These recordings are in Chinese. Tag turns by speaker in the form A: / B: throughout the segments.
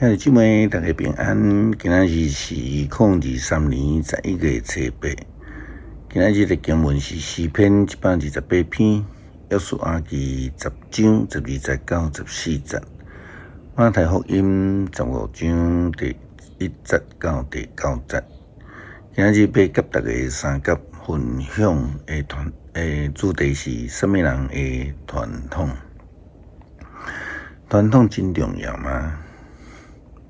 A: 兄弟姊妹，大家平安。今仔日是2023年11月初8。今仔日的经文是诗篇128篇，约书亞記10章12節到14節，馬太福音15章第1節到第9節。今仔日要給大家三角分享的主題是什麼人的傳統？傳統真重要嗎？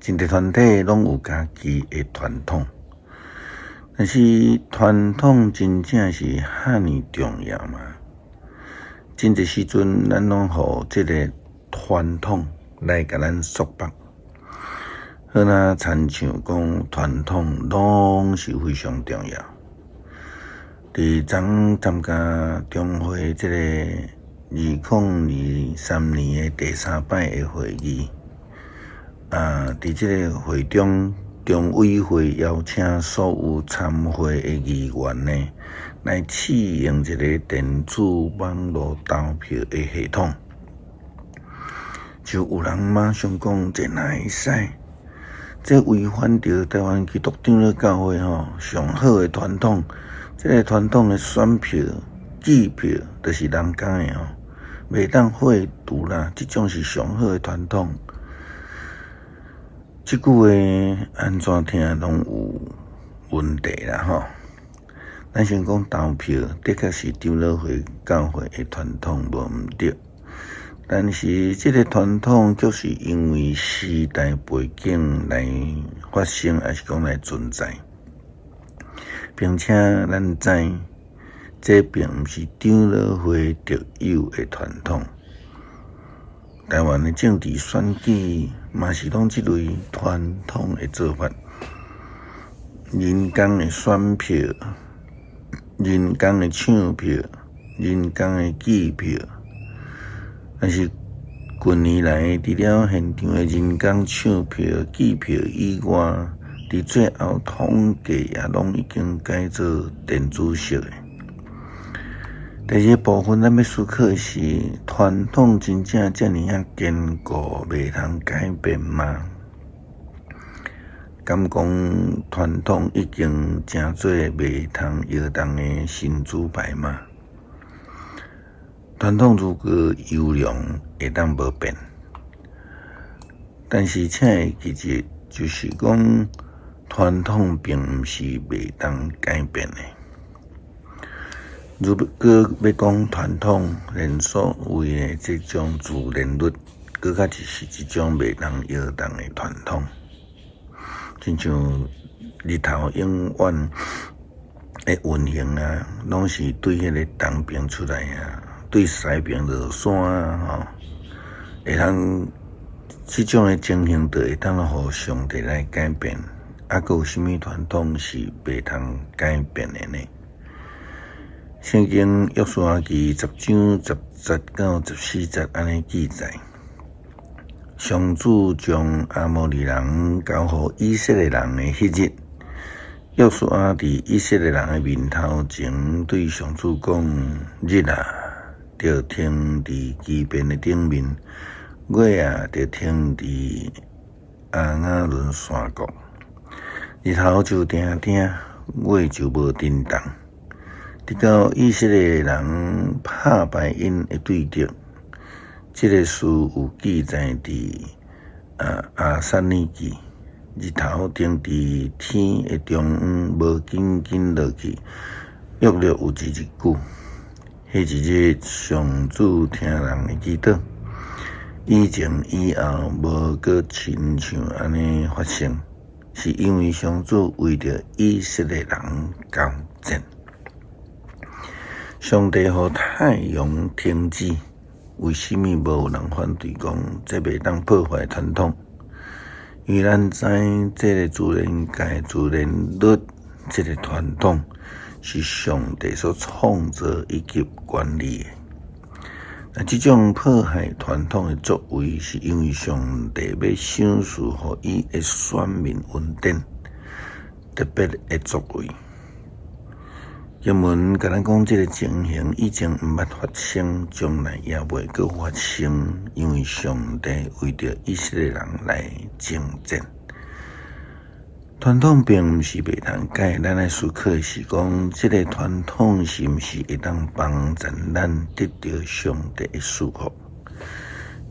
A: 真濟團體攏有家己的傳統，但是傳統真正是遐尼重要嗎？真濟時陣，咱攏互這個傳統來甲咱束縛。好若親像講傳統攏是非常重要。佇參加中會這個2023年的第3擺的會議。佇這個會中委會邀請所有參會的議員呢，來試用這個電子網絡投票的系統。就有人馬上講，這哪會使？這違反着台灣基督長老教會上好的傳統。這個傳統的選票、計票，就是人講的袂當賄賂啦。這種是上好的傳統。這句話安怎聽攏有問題啦咱先講投票，的確是長老會教會的傳統無毋對，但是這個傳統就是因為時代背景來發生，還是講來存在，並且咱知這並毋是長老會特有的傳統。台灣的政治選舉嘛是攏這類傳統的做法，人工的選票、人工的唱票、人工的計票，但是近年來除了現場的人工唱票、計票以外，佇最後統計也攏已經改做電子式的。第二部分，咱要思考的是傳統真正這麼樣堅固，袂通改變嗎？敢講傳統已經真做袂通搖動的神主牌嗎？傳統如果優良會當無變，但是請會記住，就是講傳統並毋是袂當改變的。如果要講傳統，連所謂的這種自然律，閣較就是一種袂當搖動的傳統。親像日頭永遠的運行攏是對迄個東邊出來對西邊落山會通這種的情形，就會當互上帝來改變。還有什麼傳統是袂通改變的呢？聖經約書亞記10章10節到14節安尼記載，上主將亞摩利人交予以色列人的迄日，約書亞佇以色列人的面頭前對上主講：日就停佇基遍的頂面，月就停佇亞雅倫山谷，日頭就定定，月就無震動。直到以色列人拍敗因的對敵，這個事有記載佇亞薩尼記，日頭定佇天的中央，無緊緊落去，約有一日久。迄一日，上主聽人的祈禱，以前以後無閣親像安尼發生，是因為上主為着以色列人交戰。上帝予太陽停止，為什麼無有人反對講這袂當破壞傳統？因為咱知這個自然界、自然律這個傳統是上帝所創造以及管理的。這種破壞傳統的作為，是因為上帝要賞賜予伊的選民恩典，特別的作為。经文甲咱讲，这个情形已经毋捌发生，将来也袂阁发生，因为上帝为着以色列人来征战。传统并毋是袂通改，咱来思考的是讲，这个传统是毋是会当帮助咱得到上帝的祝福？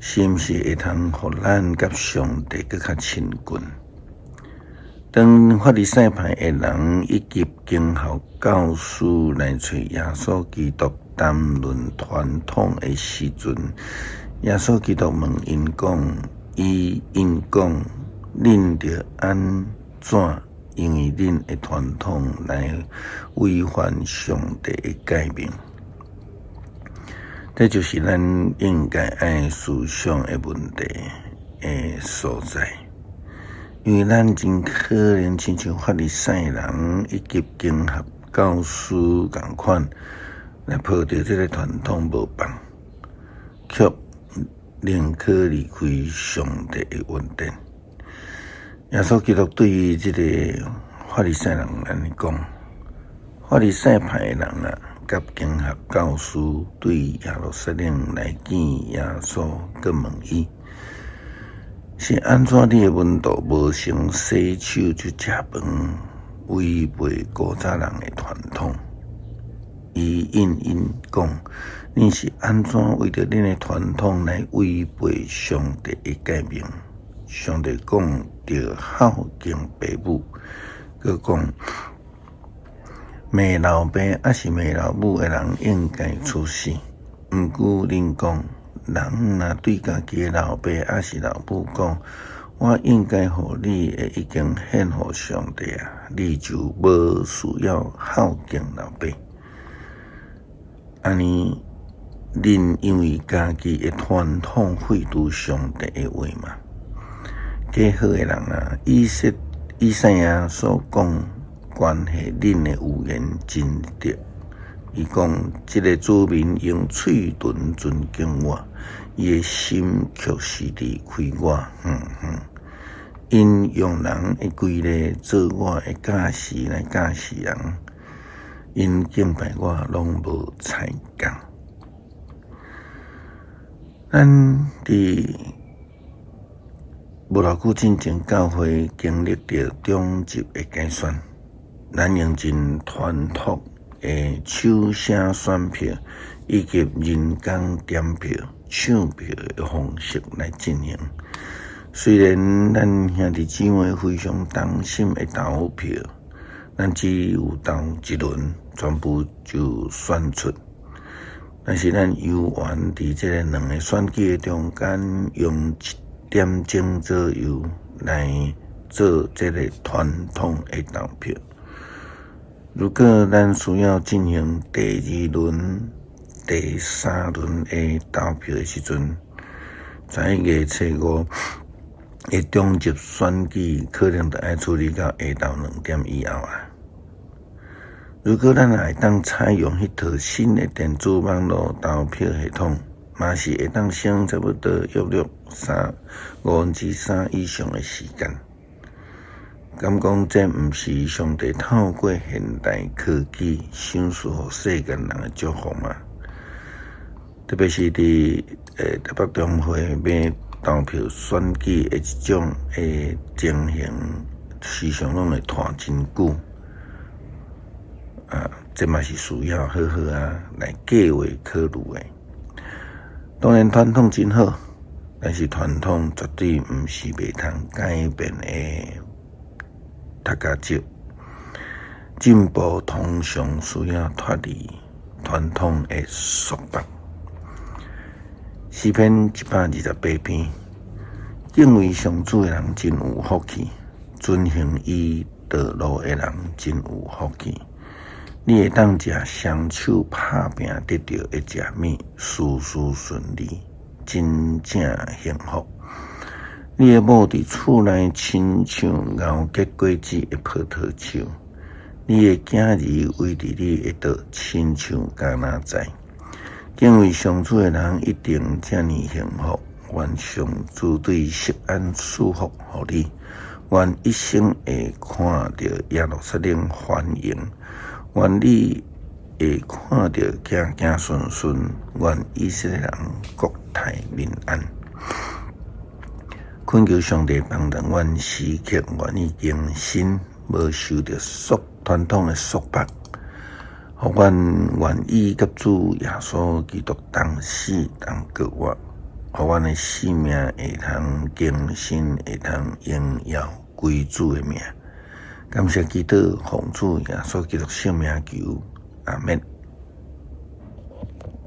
A: 是毋是会通互咱甲上帝更较亲近？当法利赛派的人以及经校教师来找耶稣基督谈论传统的时阵，耶稣基督问因讲，因讲，恁着安怎？因为恁的传统来违反上帝的诫命，这就是咱应该爱思想的问题的所在。因为咱真可能亲像法利赛人以及经学教师同款，来抱着这个传统无放，却宁可离开上帝的恩典。耶稣基督对于这个法利赛人安尼讲，法利赛派的人啊，甲经学教师对耶路撒冷来见耶稣，佮问伊。是安怎你的温度无成洗手就食饭，违背古早人的传统？伊因讲，你是安怎为着恁的传统来违背上帝的诫命？上帝讲着孝敬父母，佮讲骂老爸还是骂老母的人应该处死。毋过恁讲。人若对家己的老爸还是老母讲，我应该互你的已经献互上帝啊，你就无需要孝敬老爸。安尼，恁因为家己的传统废除上帝的话嘛？假好的人啊，以赛亚所讲关系恁的预言真对。伊讲，这个子民用嘴唇尊敬我，伊的心却是离开我。因用人的规律做我的教士来教示人，因敬拜我拢无才干。咱伫无偌久之前，教会经历着中级的改选，咱用真传统的手写选票以及人工点票、抢票的方式来进行。虽然咱兄弟姊妹非常担心会投票，咱只有投一轮，全部就选出。但是咱犹原伫这个两个选举的中间，用1点钟左右来做这个传统的投票。如果咱需要进行第2轮、第3轮的投票的时阵，在月初5的中级选举可能就要处理到下昼2点以后啊。如果咱会当采用迄套新的电子网络投票系统，嘛是会当省差不多约3/5以上的时间。敢讲这毋是上帝透过现代科技想赐予世间人的祝福嘛？特别是伫台北中会要投票选举的这种情形，时常拢会拖真久。这嘛是需要好好来计划考虑的。当然传统真好，但是传统绝对毋是袂通改变的。大家少进步，通常需要脱离传统的束缚。诗篇128篇，敬畏上主的人真有福气，遵行伊道路的人真有福气。你会当食双手拍拼得到的食物，事事顺利，真正幸福。你的某伫厝内亲像熬结果子的葡萄树，你的囝儿围伫你的道，亲像橄榄栽。敬畏上主的人一定这么幸福。愿上主对錫安赐福予你，愿一生会看到耶路撒冷繁荣。愿你会看到行行顺顺，愿以色列人国泰民安。恳求上帝帮助阮时刻愿意更新，无受到传统的束缚，互阮愿意甲主耶稣基督同死同活活，互阮的性命会通更新，会通荣耀归主的名。感谢基督奉主耶稣基督圣名求，阿们。